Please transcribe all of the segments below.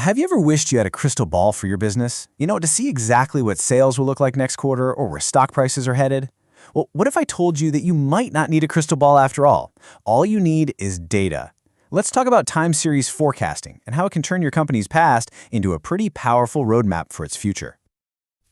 Have you ever wished you had a crystal ball for your business? To see exactly what sales will look like next quarter or where stock prices are headed? Well, what if I told you that you might not need a crystal ball after all? All you need is data. Let's talk about time series forecasting and how it can turn your company's past into a pretty powerful roadmap for its future.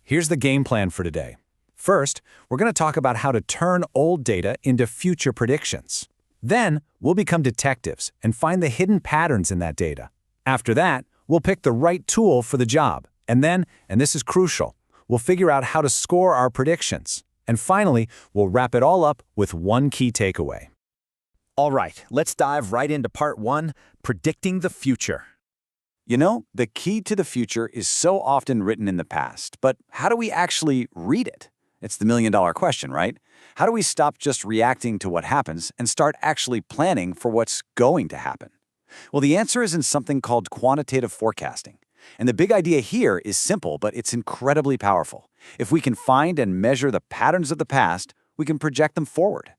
Here's the game plan for today. First, we're going to talk about how to turn old data into future predictions. Then, we'll become detectives and find the hidden patterns in that data. After that, we'll pick the right tool for the job. And then, and this is crucial, we'll figure out how to score our predictions. And finally, we'll wrap it all up with one key takeaway. All right, let's dive right into part 1, predicting the future. The key to the future is so often written in the past, but how do we actually read it? It's the million-dollar question, right? How do we stop just reacting to what happens and start actually planning for what's going to happen? Well, the answer is in something called quantitative forecasting. And the big idea here is simple, but it's incredibly powerful. If we can find and measure the patterns of the past, we can project them forward.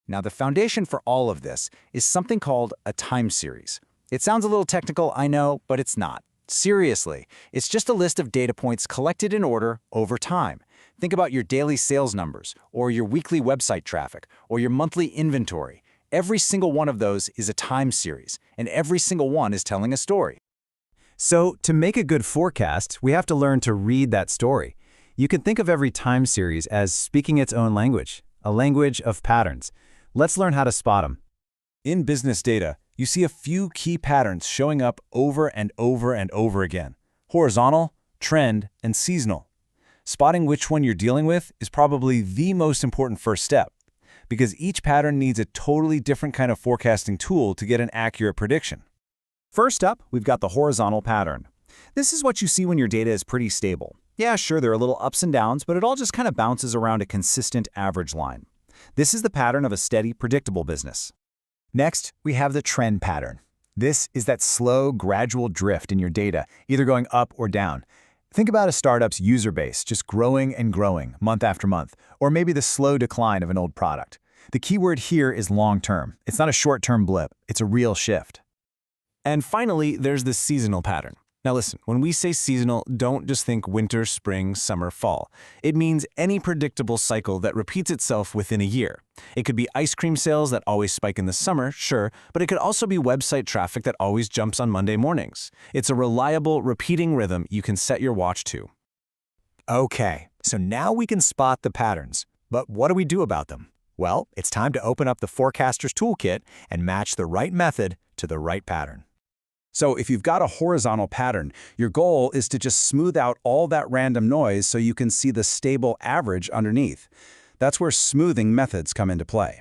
Now, the foundation for all of this is something called a time series. It sounds a little technical, I know, but it's not. Seriously, it's just a list of data points collected in order over time. Think about your daily sales numbers, or your weekly website traffic, or your monthly inventory. Every single one of those is a time series, and every single one is telling a story. So, to make a good forecast, we have to learn to read that story. You can think of every time series as speaking its own language, a language of patterns. Let's learn how to spot them. In business data, you see a few key patterns showing up over and over and over again: horizontal, trend, and seasonal. Spotting which one you're dealing with is probably the most important first step, because each pattern needs a totally different kind of forecasting tool to get an accurate prediction. First up, we've got the horizontal pattern. This is what you see when your data is pretty stable. Yeah, sure, there are little ups and downs, but it all just kind of bounces around a consistent average line. This is the pattern of a steady, predictable business. Next, we have the trend pattern. This is that slow, gradual drift in your data, either going up or down. Think about a startup's user base just growing and growing month after month, or maybe the slow decline of an old product. The key word here is long-term. It's not a short-term blip. It's a real shift. And finally, there's the seasonal pattern. Now listen, when we say seasonal, don't just think winter, spring, summer, fall. It means any predictable cycle that repeats itself within a year. It could be ice cream sales that always spike in the summer, sure, but it could also be website traffic that always jumps on Monday mornings. It's a reliable, repeating rhythm you can set your watch to. Okay, so now we can spot the patterns. But what do we do about them? Well, it's time to open up the Forecaster's Toolkit and match the right method to the right pattern. So if you've got a horizontal pattern, your goal is to just smooth out all that random noise so you can see the stable average underneath. That's where smoothing methods come into play.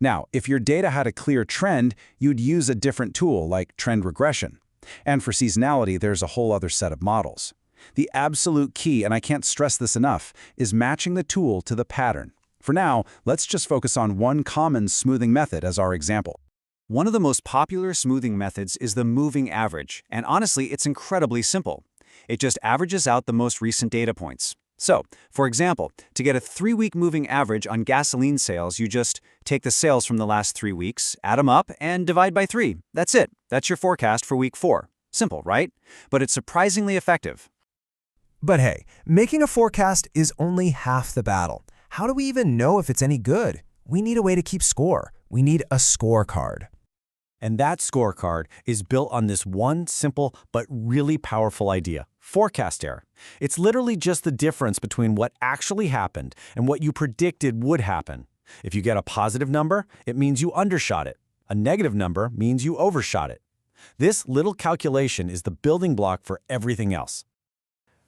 Now, if your data had a clear trend, you'd use a different tool like trend regression. And for seasonality, there's a whole other set of models. The absolute key, and I can't stress this enough, is matching the tool to the pattern. For now, let's just focus on one common smoothing method as our example. One of the most popular smoothing methods is the moving average, and honestly, it's incredibly simple. It just averages out the most recent data points. So, for example, to get a 3-week moving average on gasoline sales, you just take the sales from the last 3 weeks, add them up, and divide by 3. That's it. That's your forecast for week 4. Simple, right? But it's surprisingly effective. But hey, making a forecast is only half the battle. How do we even know if it's any good? We need a way to keep score. We need a scorecard. And that scorecard is built on this one simple but really powerful idea: forecast error. It's literally just the difference between what actually happened and what you predicted would happen. If you get a positive number, it means you undershot it. A negative number means you overshot it. This little calculation is the building block for everything else.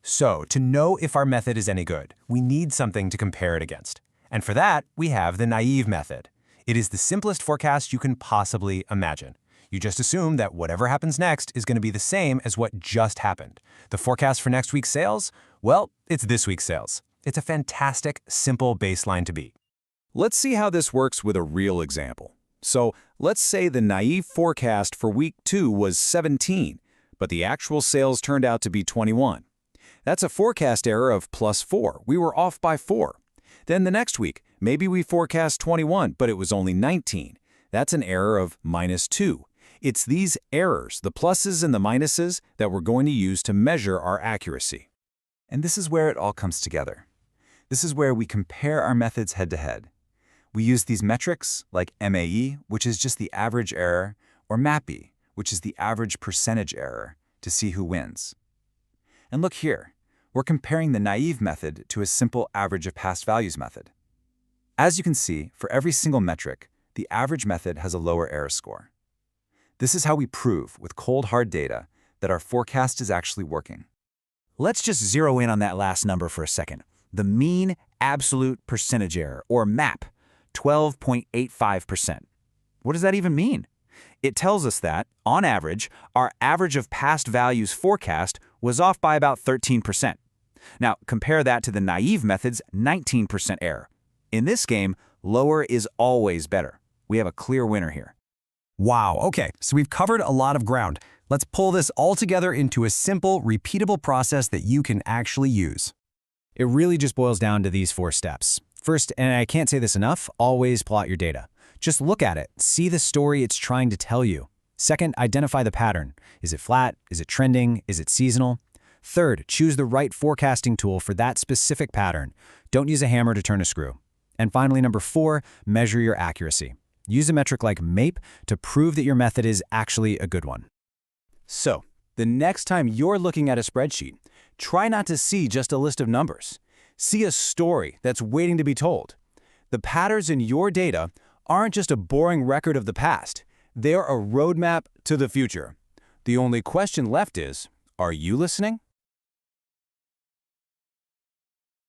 So, to know if our method is any good, we need something to compare it against. And for that, we have the naive method. It is the simplest forecast you can possibly imagine. You just assume that whatever happens next is going to be the same as what just happened. The forecast for next week's sales? Well, it's this week's sales. It's a fantastic, simple baseline to beat. Let's see how this works with a real example. So let's say the naive forecast for week 2 was 17, but the actual sales turned out to be 21. That's a forecast error of +4. We were off by 4. Then the next week, maybe we forecast 21, but it was only 19. That's an error of -2. It's these errors, the pluses and the minuses, that we're going to use to measure our accuracy. And this is where it all comes together. This is where we compare our methods head-to-head. We use these metrics like MAE, which is just the average error, or MAPE, which is the average percentage error, to see who wins. And look here, we're comparing the naive method to a simple average of past values method. As you can see, for every single metric, the average method has a lower error score. This is how we prove, with cold hard data, that our forecast is actually working. Let's just zero in on that last number for a second. The mean absolute percentage error, or MAP, 12.85%. What does that even mean? It tells us that, on average, our average of past values forecast was off by about 13%. Now, compare that to the naive method's 19% error. In this game, lower is always better. We have a clear winner here. Wow, okay, so we've covered a lot of ground. Let's pull this all together into a simple, repeatable process that you can actually use. It really just boils down to these 4 steps. First, and I can't say this enough, always plot your data. Just look at it, see the story it's trying to tell you. Second, identify the pattern. Is it flat? Is it trending? Is it seasonal? Third, choose the right forecasting tool for that specific pattern. Don't use a hammer to turn a screw. And finally, number 4, measure your accuracy. Use a metric like MAPE to prove that your method is actually a good one. So, the next time you're looking at a spreadsheet, try not to see just a list of numbers. See a story that's waiting to be told. The patterns in your data aren't just a boring record of the past. They're a roadmap to the future. The only question left is, are you listening?